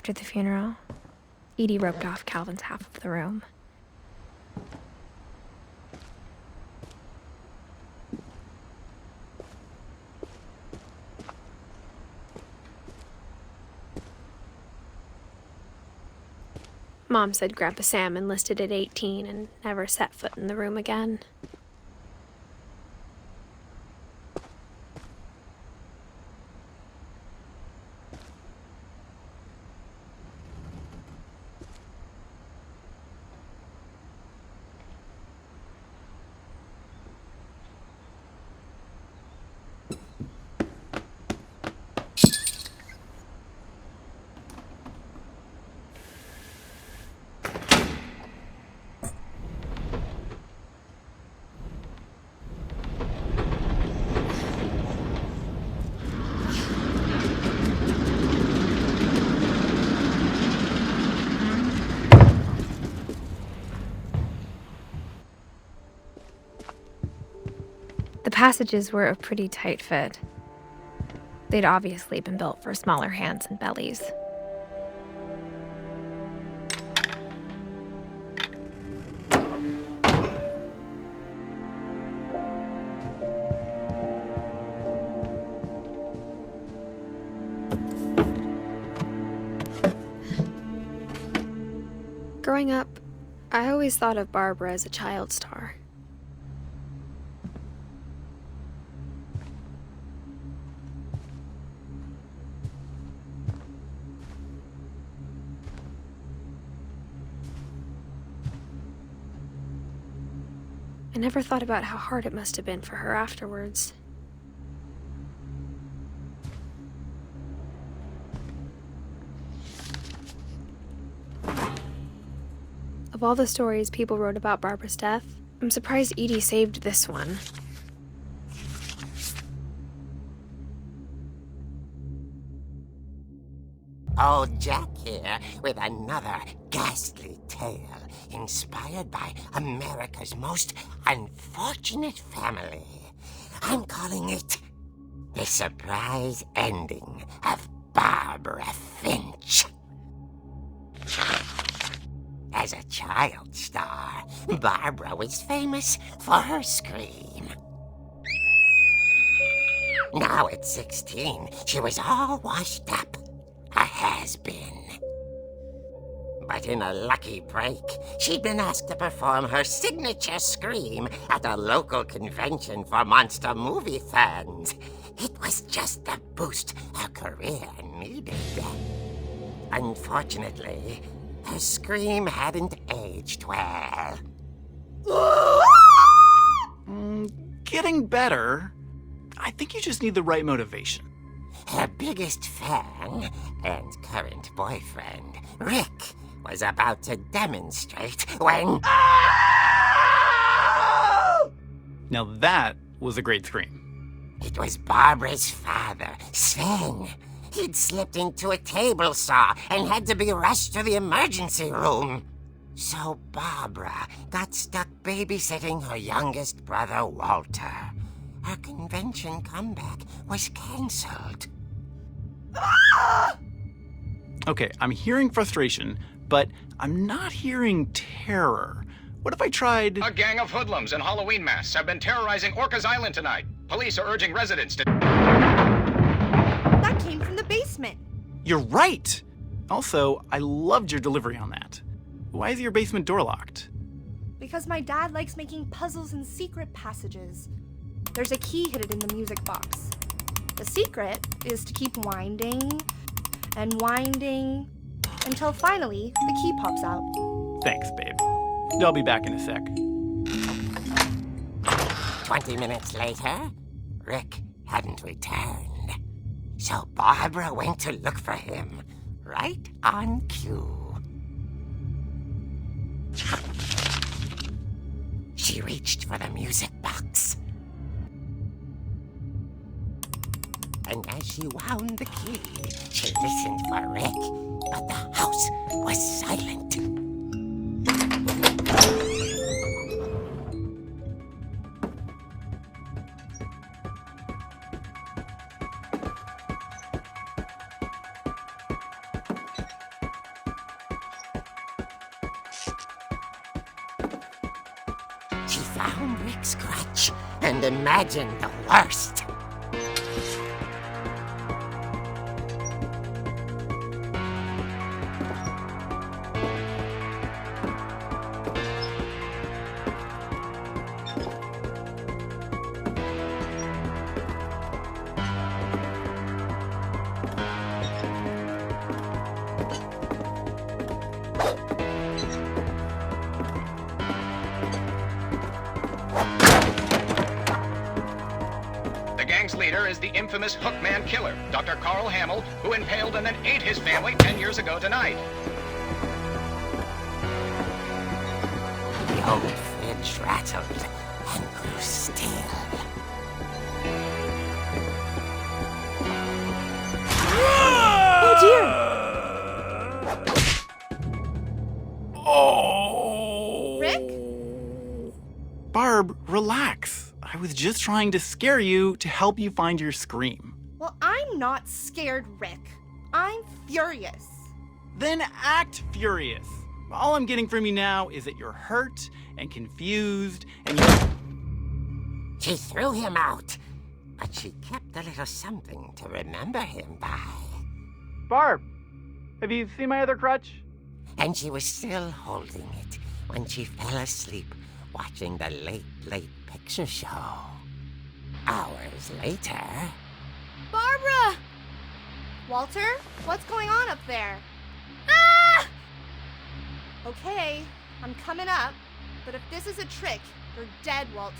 After the funeral, Edie roped off Calvin's half of the room. Mom said Grandpa Sam enlisted at 18 and never set foot in the room again. The passages were a pretty tight fit. They'd obviously been built for smaller hands and bellies. Growing up, I always thought of Barbara as a child star. I never thought about how hard it must have been for her afterwards. Of all the stories people wrote about Barbara's death, I'm surprised Edie saved this one. Old Jack here with another ghastly tale inspired by America's most unfortunate family. I'm calling it The Surprise Ending of Barbara Finch. As a child star, Barbara was famous for her scream. Now at 16, she was all washed up. A has-been. But in a lucky break, she'd been asked to perform her signature scream at a local convention for monster movie fans. It was just the boost her career needed. Unfortunately, her scream hadn't aged well. Getting better. I think you just need the right motivation. Her biggest fan and current boyfriend, Rick, was about to demonstrate when... Now that was a great scream. It was Barbara's father, Sven. He'd slipped into a table saw and had to be rushed to the emergency room. So Barbara got stuck babysitting her youngest brother, Walter. Her convention comeback was cancelled. Okay, I'm hearing frustration, but I'm not hearing terror. What if I tried... A gang of hoodlums in Halloween masks have been terrorizing Orcas Island tonight. Police are urging residents to... That came from the basement. You're right! Also, I loved your delivery on that. Why is your basement door locked? Because my dad likes making puzzles and secret passages. There's a key hidden in the music box. The secret is to keep winding and winding until finally the key pops out. Thanks, babe. I'll be back in a sec. 20 minutes later, Rick hadn't returned. So Barbara went to look for him, right on cue. She reached for the music box. And as she wound the key, she listened for Rick, but the house was silent. comb Rick's crutch and imagine the worst. The gang's leader is the infamous Hookman killer, Dr. Carl Hamill, who impaled and then ate his family 10 years ago tonight. The old Finch rattled and grew still. Oh dear! Oh! Rick? Barb, relax. I was just trying to scare you to help you find your scream. Well, I'm not scared, Rick. I'm furious. Then act furious. All I'm getting from you now is that you're hurt and confused and She threw him out, but she kept a little something to remember him by. Barb, have you seen my other crutch? And she was still holding it when she fell asleep watching the Late Late Picture Show. Hours later... Barbara! Walter, what's going on up there? Ah! Okay, I'm coming up, but if this is a trick, you're dead, Walter.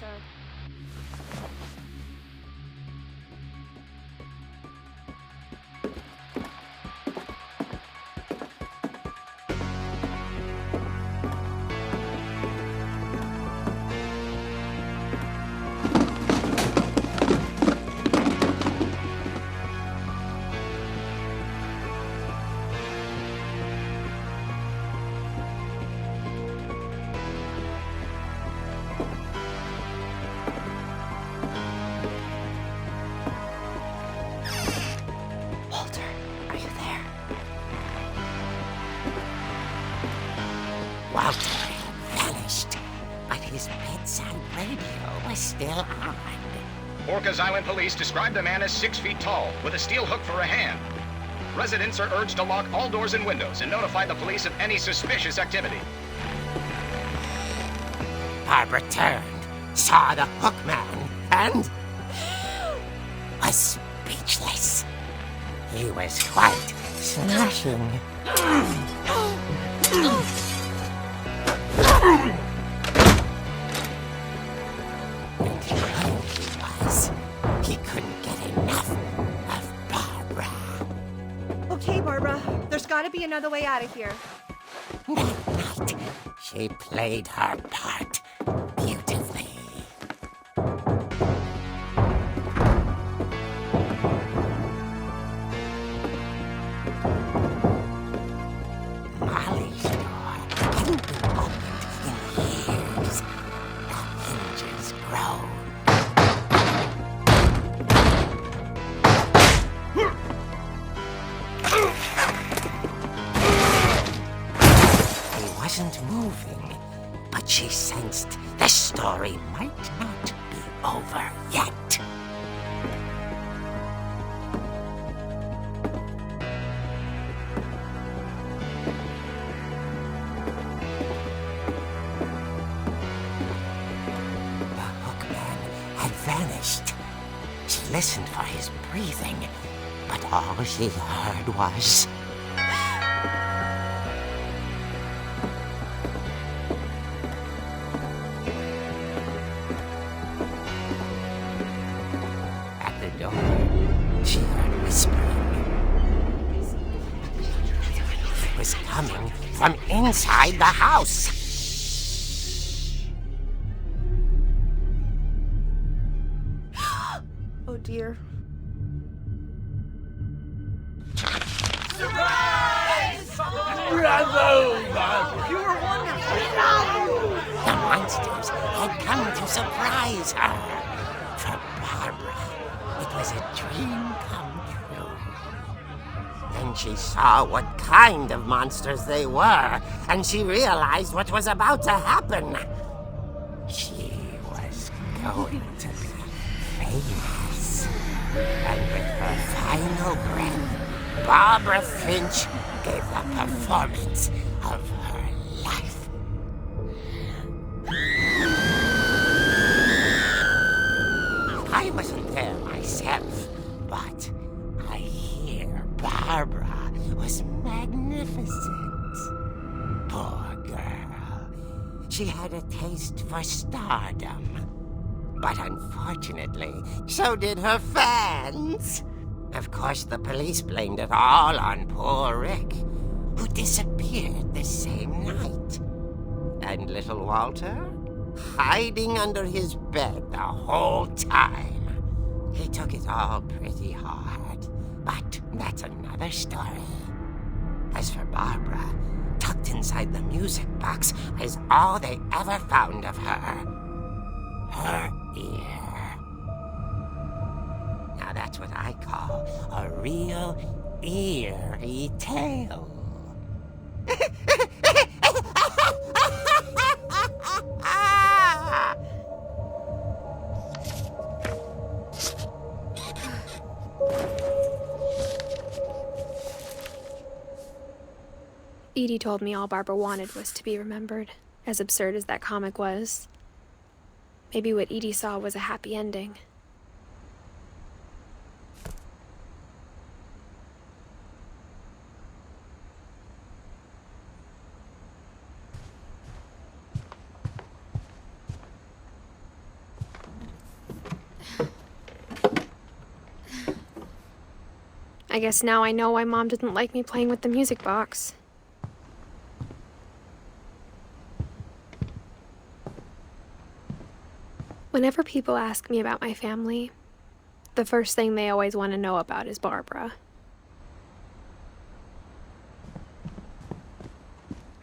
Walter, are you there? Walter had vanished, but his bedside radio was still on. Orcas Island police describe the man as 6 feet tall, with a steel hook for a hand. Residents are urged to lock all doors and windows and notify the police of any suspicious activity. Barbara turned, saw the hookman, and was speechless. He was quite smashing. He couldn't get enough of Barbara. Okay, Barbara, there's gotta be another way out of here. That night, she played her part beautifully. Molly's door hadn't been opened in years. The hinges groaned. He wasn't moving, but she sensed the story might not be over yet. The hookman had vanished. She listened for his breathing, but all she heard was... At the door, she heard whispering. It was coming from inside the house. Oh dear. The monsters had come to surprise her. For Barbara, it was a dream come true. Then she saw what kind of monsters they were, and she realized what was about to happen. She going to be famous. And with her final breath, Barbara Finch gave the performance of her life. I wasn't there myself, but I hear Barbara was magnificent. Poor girl. She had a taste for stardom. But unfortunately, so did her fans. Of course, the police blamed it all on poor Rick, who disappeared the same night. And little Walter? Hiding under his bed the whole time. He took it all pretty hard, but that's another story. As for Barbara, tucked inside the music box is all they ever found of her. Her ear. Now that's what I call a real eerie tale. Edie told me all Barbara wanted was to be remembered, as absurd as that comic was. Maybe what Edie saw was a happy ending. I guess now I know why Mom didn't like me playing with the music box. Whenever people ask me about my family, the first thing they always want to know about is Barbara.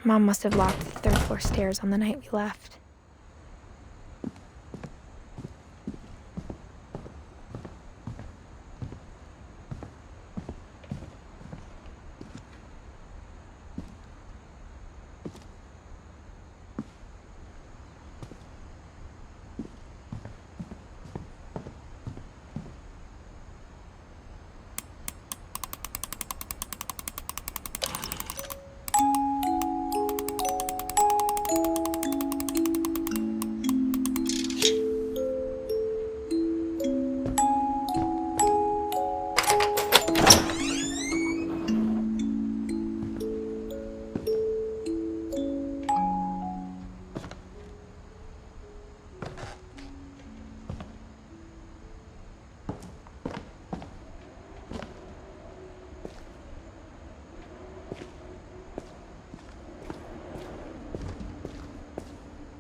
Mom must have locked the third floor stairs on the night we left.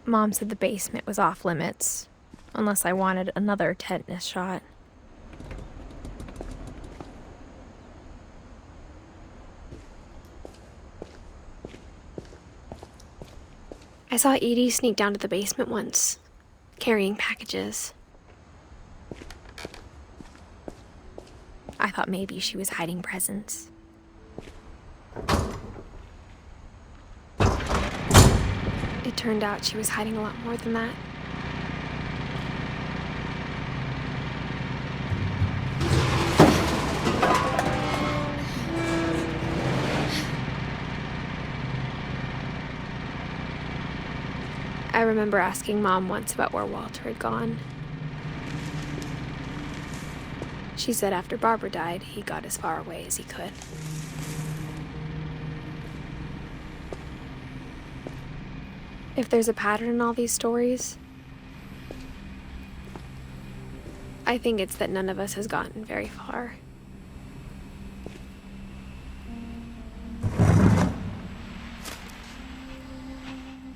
Mom said the basement was off limits, unless I wanted another tetanus shot. I saw Edie sneak down to the basement once, carrying packages. I thought maybe she was hiding presents. It turned out she was hiding a lot more than that. I remember asking Mom once about where Walter had gone. She said after Barbara died, he got as far away as he could. If there's a pattern in all these stories, I think it's that none of us has gotten very far.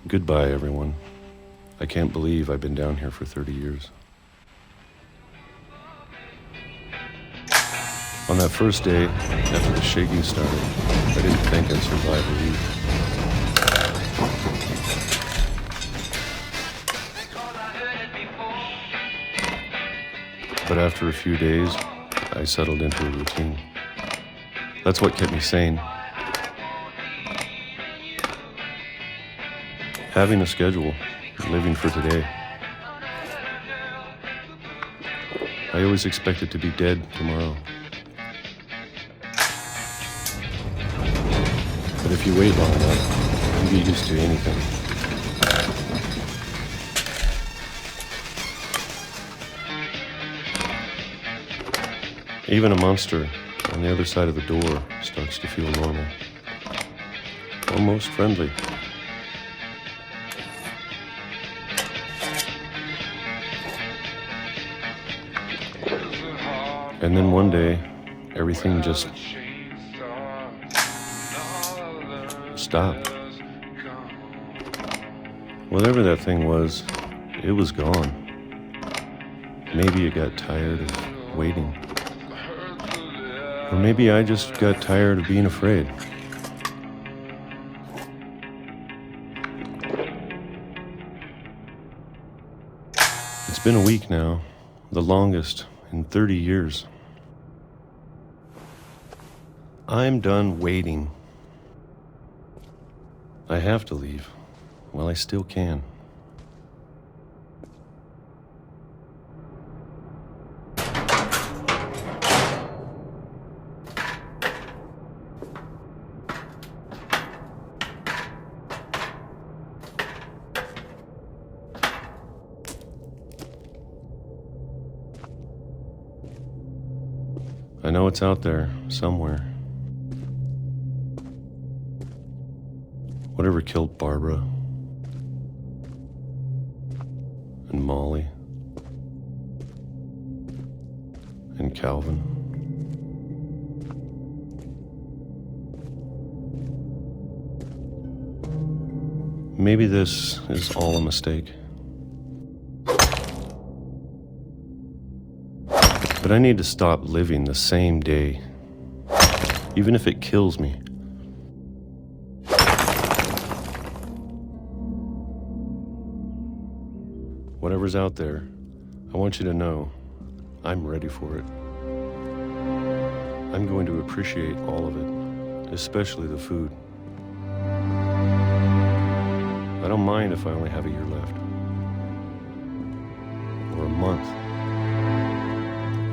Goodbye, everyone. I can't believe I've been down here for 30 years. On that first day, after the shaking started, I didn't think I'd survive a week. But after a few days, I settled into a routine. That's what kept me sane. Having a schedule, living for today. I always expected to be dead tomorrow. But if you wait long enough, you get used to anything. Even a monster on the other side of the door starts to feel normal. Almost friendly. And then one day, everything just stopped. Whatever that thing was, it was gone. Maybe it got tired of waiting. Or maybe I just got tired of being afraid. It's been a week now, the longest in 30 years. I'm done waiting. I have to leave while I still can. I know it's out there, somewhere. Whatever killed Barbara and Molly and Calvin. Maybe this is all a mistake. But I need to stop living the same day, even if it kills me. Whatever's out there, I want you to know I'm ready for it. I'm going to appreciate all of it, especially the food. I don't mind if I only have a year left, or a month,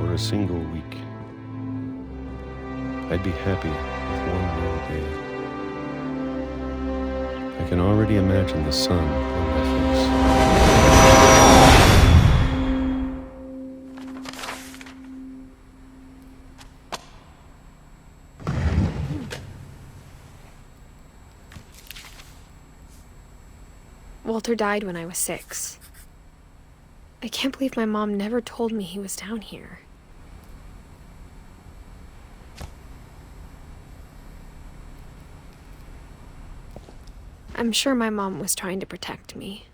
or a single week. I'd be happy with one real day. I can already imagine the sun on my face. Walter died when I was 6. I can't believe my mom never told me he was down here. I'm sure my mom was trying to protect me.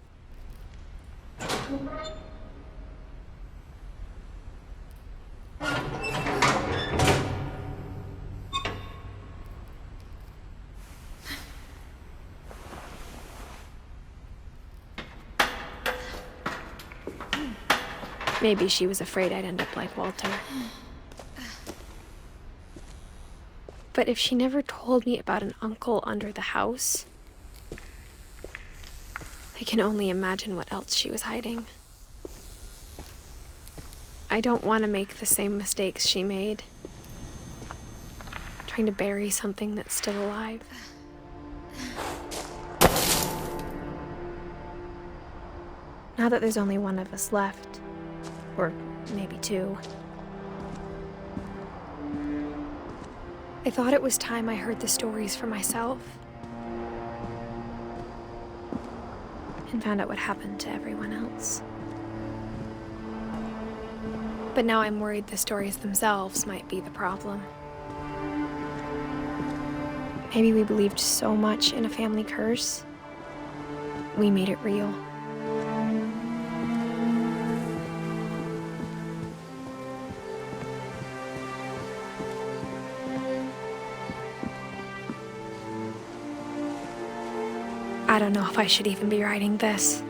Maybe she was afraid I'd end up like Walter. But if she never told me about an uncle under the house, I can only imagine what else she was hiding. I don't want to make the same mistakes she made, trying to bury something that's still alive. Now that there's only one of us left, or maybe 2, I thought it was time I heard the stories for myself and found out what happened to everyone else. But now I'm worried the stories themselves might be the problem. Maybe we believed so much in a family curse, we made it real. I don't know if I should even be writing this.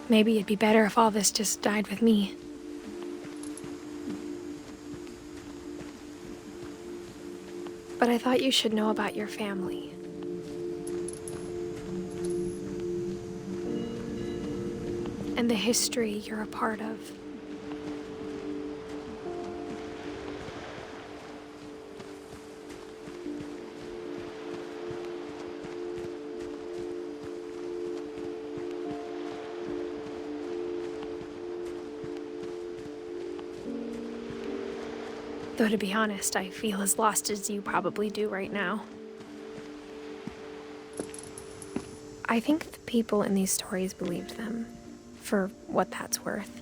Maybe it'd be better if all this just died with me. But I thought you should know about your family. and the history you're a part of. Though to be honest, I feel as lost as you probably do right now. I think the people in these stories believed them, for what that's worth.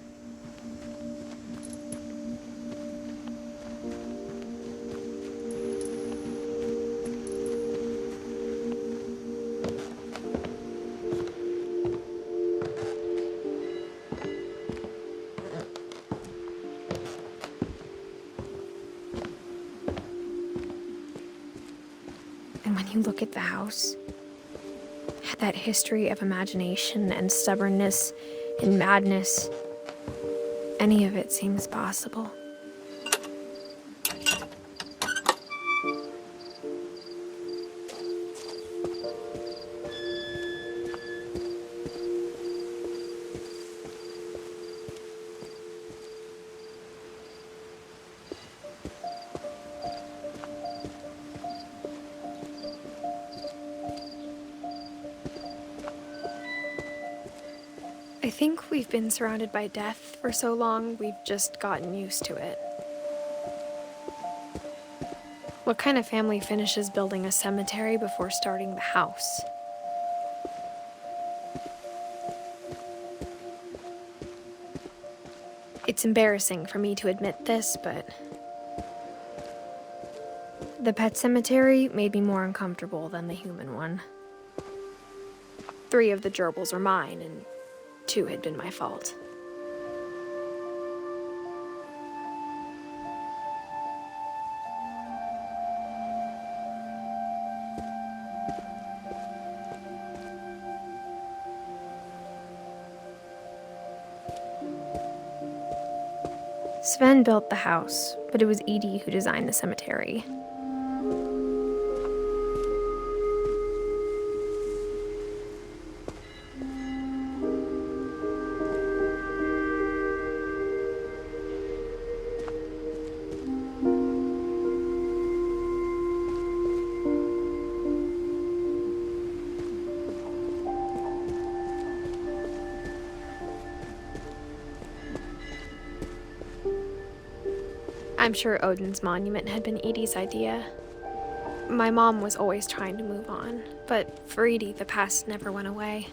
And when you look at the house, that history of imagination and stubbornness and madness, any of it seems possible. I think we've been surrounded by death for so long, we've just gotten used to it. What kind of family finishes building a cemetery before starting the house? It's embarrassing for me to admit this, but the pet cemetery made me more uncomfortable than the human one. 3 of the gerbils were mine, and 2 had been my fault. Sven built the house, but it was Edith who designed the cemetery. I'm sure Odin's monument had been Edie's idea. My mom was always trying to move on, but for Edie, the past never went away.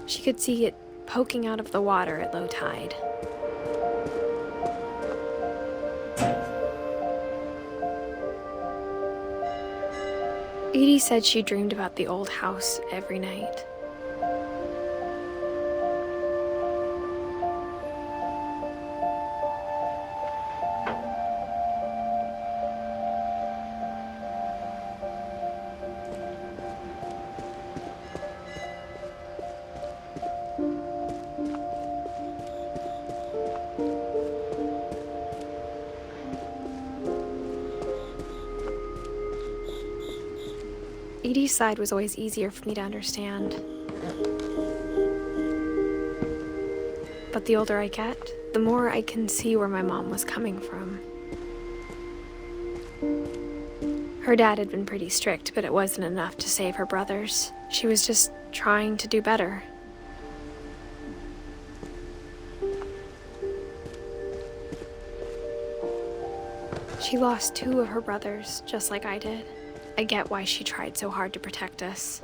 She could see it poking out of the water at low tide. Edie said she dreamed about the old house every night. Edie's side was always easier for me to understand. But the older I get, the more I can see where my mom was coming from. Her dad had been pretty strict, but it wasn't enough to save her brothers. She was just trying to do better. She lost 2 of her brothers, just like I did. I get why she tried so hard to protect us.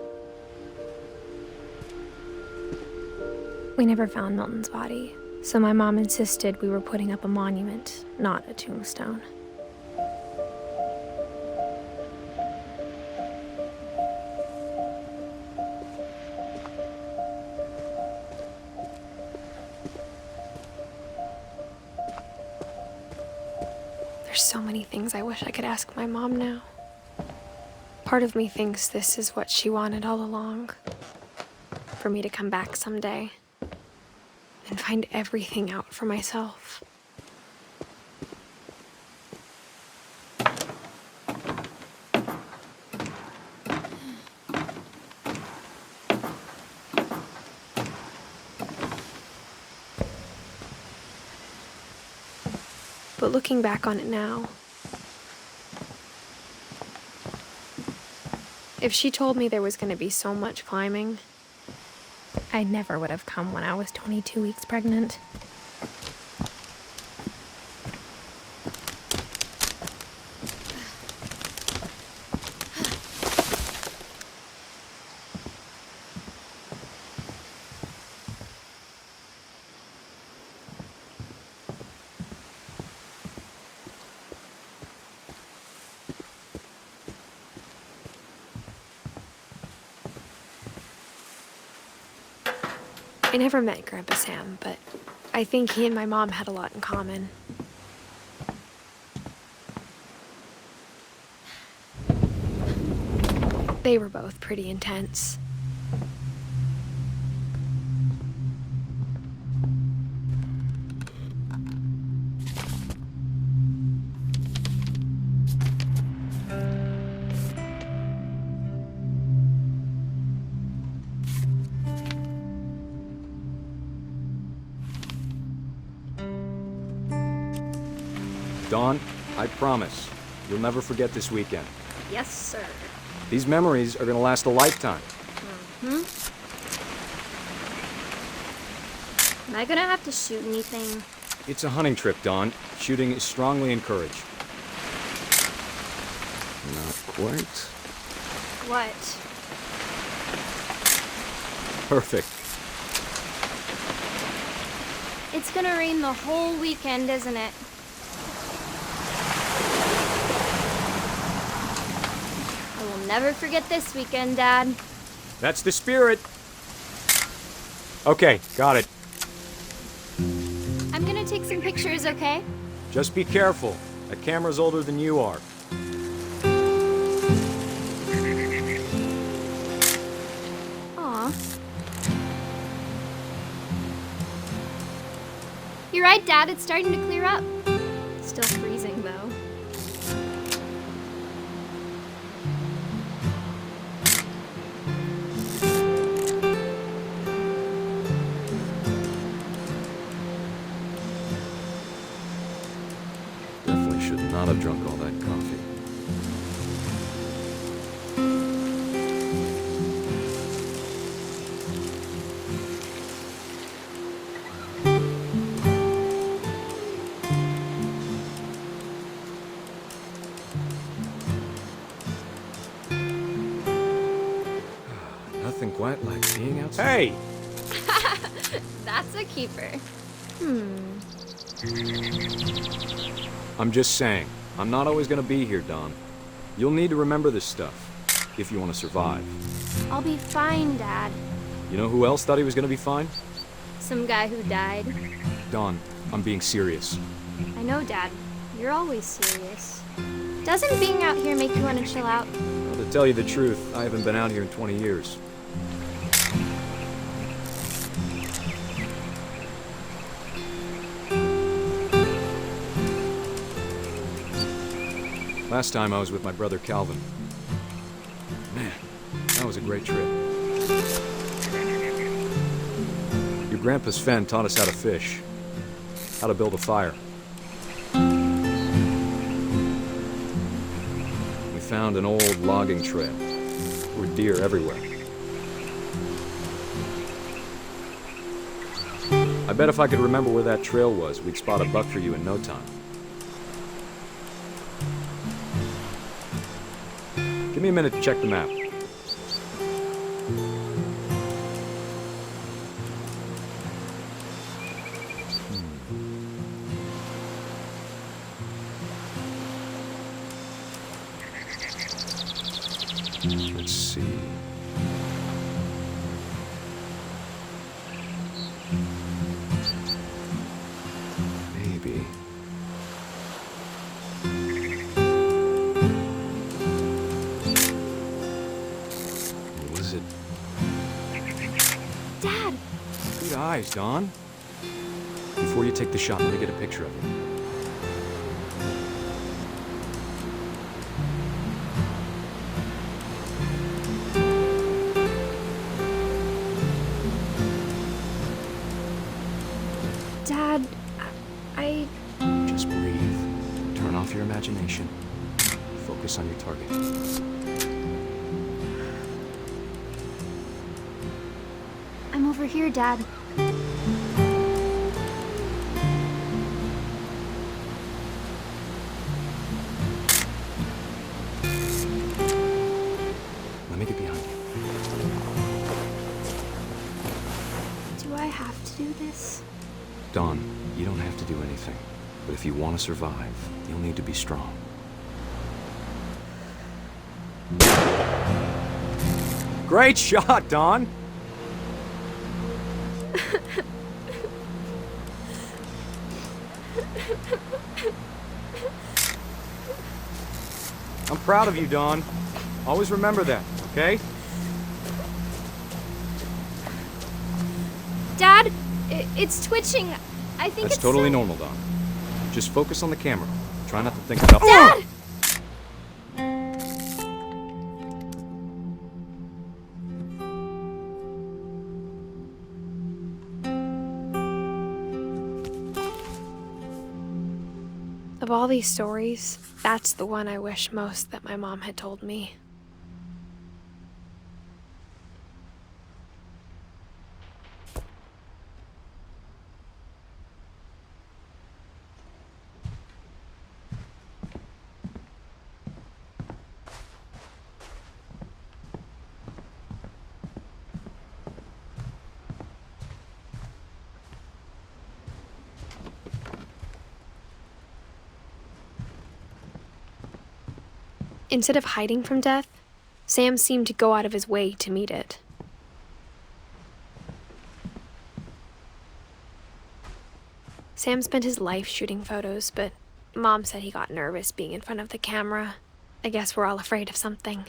We never found Milton's body, so my mom insisted we were putting up a monument, not a tombstone. There's so many things I wish I could ask my mom now. Part of me thinks this is what she wanted all along. For me to come back someday and find everything out for myself. But looking back on it now, if she told me there was going to be so much climbing, I never would have come when I was 22 weeks pregnant. I never met Grandpa Sam, but I think he and my mom had a lot in common. They were both pretty intense. Dawn, I promise, you'll never forget this weekend. Yes, sir. These memories are gonna last a lifetime. Am I gonna have to shoot anything? It's a hunting trip, Dawn. Shooting is strongly encouraged. Not quite. What? Perfect. It's gonna rain the whole weekend, isn't it? I will never forget this weekend, Dad. That's the spirit. Okay, got it. I'm gonna take some pictures, okay? Just be careful. That camera's older than you are. Aw. You're right, Dad. It's starting to clear up. Still freezing, though. Definitely should not have drunk all that coffee. Nothing quite like being outside. Hey! That's a keeper. I'm just saying, I'm not always gonna be here, Dawn. You'll need to remember this stuff, if you want to survive. I'll be fine, Dad. You know who else thought he was gonna be fine? Some guy who died. Dawn, I'm being serious. I know, Dad. You're always serious. Doesn't being out here make you want to chill out? Well, to tell you the truth, I haven't been out here in 20 years. Last time I was with my brother Calvin. Man, that was a great trip. Your grandpa's Fen taught us how to fish, how to build a fire. We found an old logging trail. There were deer everywhere. I bet if I could remember where that trail was, we'd spot a buck for you in no time. Give me a minute to check the map. Let's see. Maybe. Was it? Dad! Good eyes, Dawn. Before you take the shot, let me get a picture of it. Dad, I... Just breathe. imagination. Focus on your target. I'm over here, Dad. Let me get behind you. Do I have to do this? Dawn, you don't have to do anything. But if you want to survive, you'll need to be strong. Great shot, Dawn! I'm proud of you, Dawn. Always remember that, okay? Dad, it's twitching. I think That's it's totally normal, Dawn. Just focus on the camera. Try not to think about— Dad! Of all these stories, that's the one I wish most that my mom had told me. Instead of hiding from death, Sam seemed to go out of his way to meet it. Sam spent his life shooting photos, but Mom said he got nervous being in front of the camera. I guess we're all afraid of something.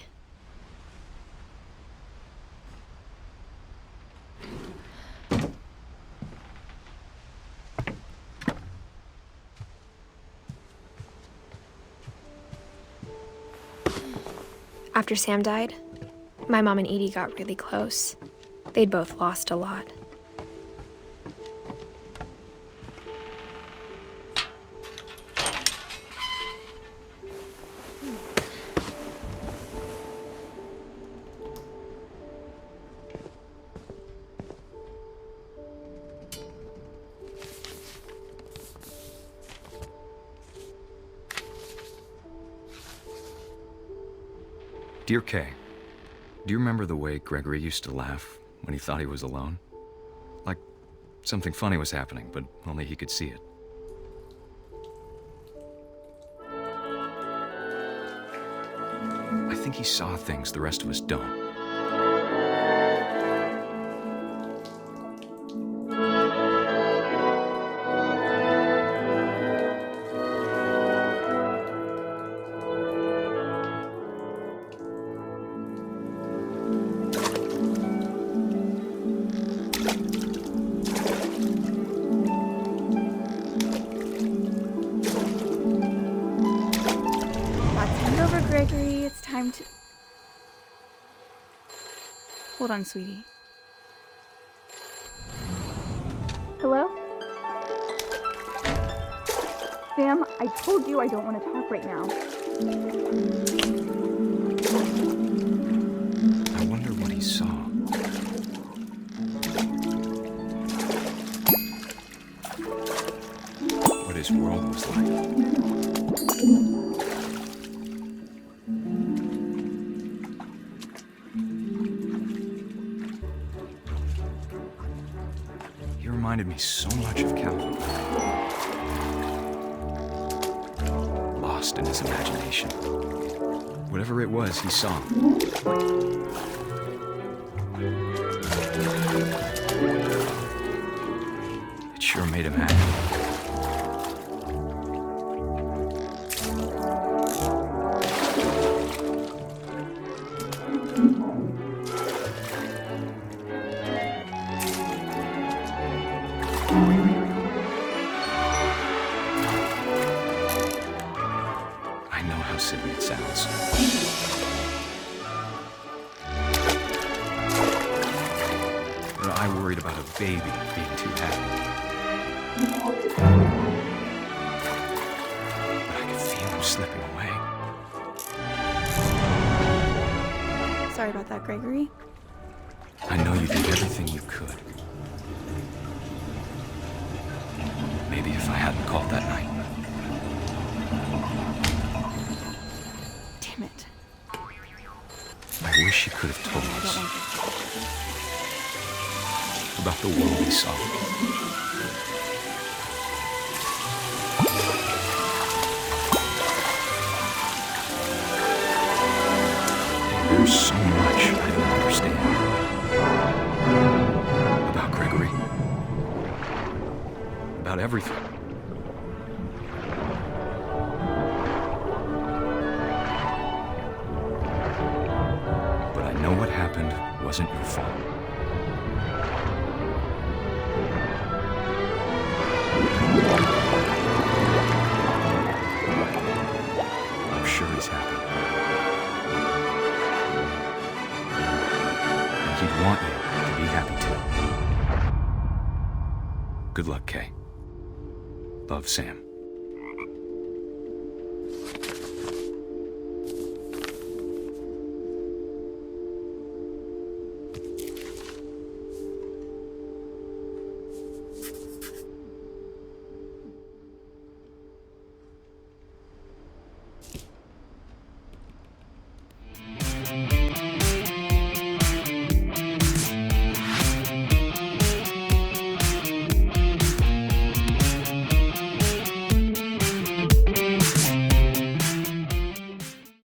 After Sam died, my mom and Edie got really close. They'd both lost a lot. Dear Kay, do you remember the way Gregory used to laugh when he thought he was alone? Like something funny was happening, but only he could see it. I think he saw things the rest of us don't. Gregory, it's time to... Hold on, sweetie. Hello? Sam, I told you I don't want to talk right now. I wonder what he saw. What his world was like. He reminded me so much of Calvin. Lost in his imagination. Whatever it was, he saw. It sure made him happy. I know how silly it sounds. But I worried about a baby being too happy. But I could feel him slipping away. Sorry about that, Gregory. I know you did everything you could. Maybe if I hadn't called that night. Damn it. I wish you could have told us about the world we saw. There's so much I don't understand about Gregory, about everything. But I know what happened wasn't your fault. I'm sure he's happy. And he'd want you to be happy too. Good luck, Kay. Love, Sam.